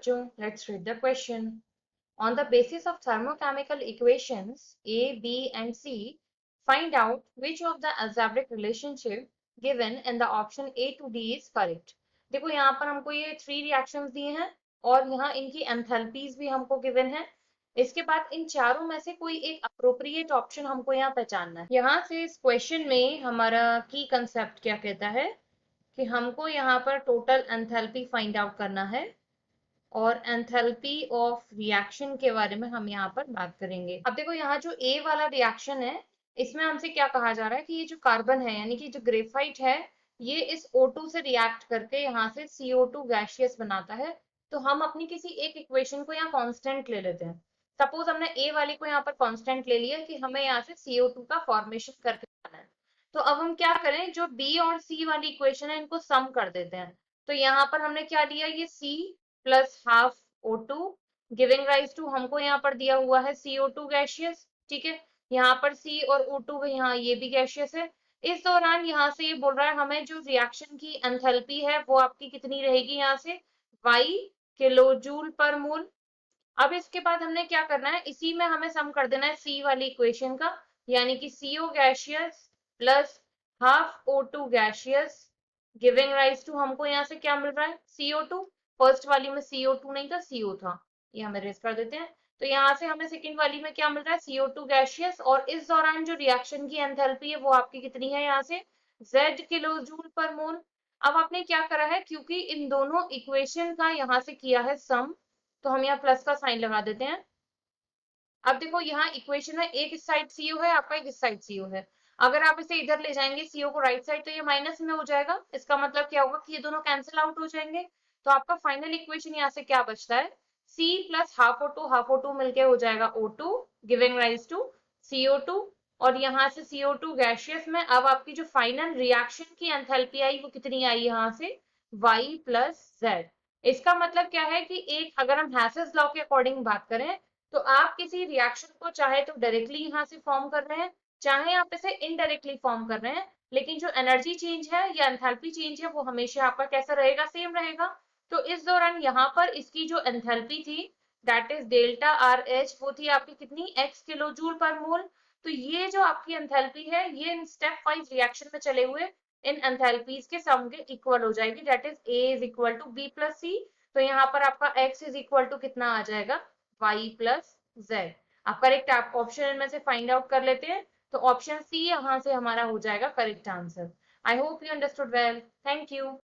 बच्चों, let's read the question. On the basis of thermochemical equations A, B, and C, find out which of the algebraic relationship given in the option A to D is correct. देखो यहाँ पर हमको ये 3 reactions दिए हैं और यहाँ इनकी एंथैल्पीज भी हमको गिवन है। इसके बाद इन चारों में से कोई एक अप्रोप्रिएट ऑप्शन हमको यहाँ पहचानना है। यहाँ से इस क्वेश्चन में हमारा की कंसेप्ट क्या कहता है कि हमको यहाँ पर टोटल एंथैल्पी फाइंड आउट करना है और एंथैल्पी ऑफ रिएक्शन के बारे में हम यहाँ पर बात करेंगे। अब देखो यहाँ जो ए वाला रिएक्शन है इसमें हमसे क्या कहा जा रहा है कि ये जो कार्बन है यानी कि जो ग्रेफाइट है ये इस O2 से रिएक्ट करके यहाँ से CO2 गैसियस बनाता है। तो हम अपनी किसी एक इक्वेशन को यहाँ कांस्टेंट ले लेते हैं। सपोज हमने ए वाली को यहाँ पर कांस्टेंट ले लिया कि हमें यहाँ से CO2 का फॉर्मेशन करके आना है। तो अब हम क्या करें, जो बी और सी वाली इक्वेशन है इनको सम कर देते हैं। तो यहाँ पर हमने क्या लिया, ये C plus half O2 giving rise to, हमको यहाँ पर दिया हुआ है CO2 गैसियस। ठीक है, यहाँ पर C और O2 यहाँ ये भी गैसियस है। इस दौरान यहाँ से ये बोल रहा है हमें जो रिएक्शन की एंथैल्पी है वो आपकी कितनी रहेगी, यहाँ से Y किलो जूल पर मोल। अब इसके बाद हमने क्या करना है, इसी में हमें सम कर देना है C वाली इक्वेशन का, यानी कि CO gaseous plus half O2 gaseous giving rise to, हमको यहाँ से क्या मिल रहा है CO2। फर्स्ट वाली में CO2 नहीं था, CO था, ये हम इरेज कर देते हैं। तो यहाँ से हमें सेकंड वाली में क्या मिल रहा है CO2 गैसियस, और इस दौरान जो रिएक्शन की एंथैल्पी है वो आपकी कितनी है, यहाँ से Z किलो जूल पर मोल। अब आपने क्या करा है, क्योंकि इन दोनों इक्वेशन का यहाँ से किया है सम, तो हम यहाँ प्लस का साइन लगा देते हैं। अब देखो यहाँ इक्वेशन में एक इस साइड CO है आपका, एक इस साइड CO है। अगर आप इसे इधर ले जाएंगे CO को राइट साइड, तो ये माइनस में हो जाएगा। इसका मतलब क्या होगा कि ये दोनों कैंसिल आउट हो जाएंगे। तो आपका फाइनल इक्वेशन यहाँ से क्या बचता है, C प्लस हाफ O2 मिलके हो जाएगा O2 giving rise to CO2, और यहाँ से CO2 गैसियस में अब आपकी जो फाइनल रिएक्शन की एंथैल्पी आई वो कितनी आई, यहाँ से Y प्लस Z। इसका मतलब क्या है कि एक अगर हम हैसेस लॉ के अकॉर्डिंग बात करें तो आप किसी रिएक्शन को चाहे तो डायरेक्टली यहाँ से फॉर्म कर रहे हैं, चाहे आप इसे इनडायरेक्टली फॉर्म कर रहे हैं, लेकिन जो एनर्जी चेंज है या एंथैल्पी चेंज है वो हमेशा आपका कैसा रहेगा, सेम रहेगा। तो इस दौरान यहाँ पर इसकी जो एंथैल्पी थी दैट इज डेल्टा RH, वो थी आपकी कितनी, x किलो जूल पर मोल। तो ये जो आपकी एंथैल्पी है ये इन स्टेप वाइज रिएक्शन में चले हुए इन एंथैल्पीज के सम के इक्वल हो जाएगी, that is A is equal to B plus C। तो यहाँ पर आपका x इज इक्वल टू कितना आ जाएगा, Y प्लस Z। आप करेक्ट आप ऑप्शन इनमें से फाइंड आउट कर लेते हैं, तो ऑप्शन C यहाँ से हमारा हो जाएगा correct answer. I hope you understood well, thank you.